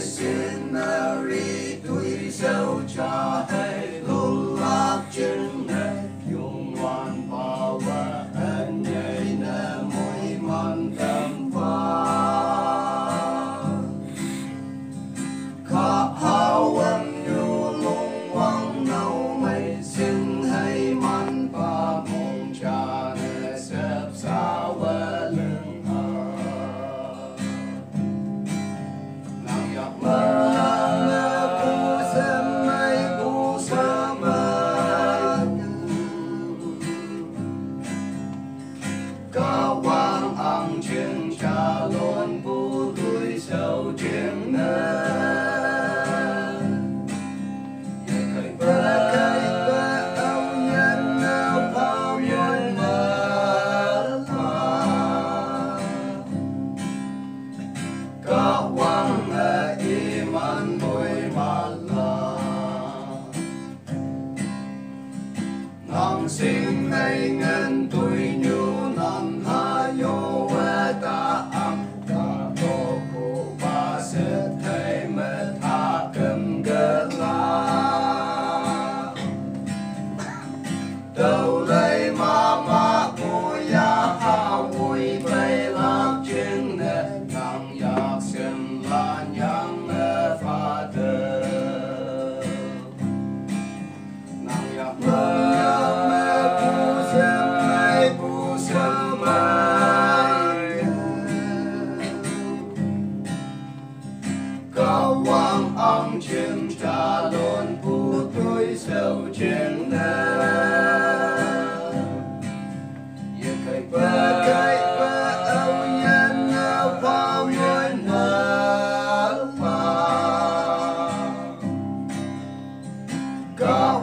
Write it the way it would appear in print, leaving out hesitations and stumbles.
scenery tuổi sâu cha hay lưu lạc trên này dùng hoàn bảo và anh nhảy nè môi man tâm pha khá hào anh nhu lung quang nâu mây xin hay man pha mong cha nè xếp xa và lưng nàng giặc mơ chuyện trả luôn bu tuổi sầu chuyện nơ khởi bờ ông nhân nào bao nhân mơ có quang iman môi mà la nang sinh hay ngân tuổi nhu nang ha yo ta âm cả tô cô ba sẽ thấy mệt tha cầm gỡ la đâu lấy mà cô ya ha vui bay lạc trên nè nàng giặc xem là nhang pha tơ nàng giặc mơ ông chim trả luôn phụ tuổi sầu chuyện nơ giờ cây bơ ông nhân nào bao nhân nơ có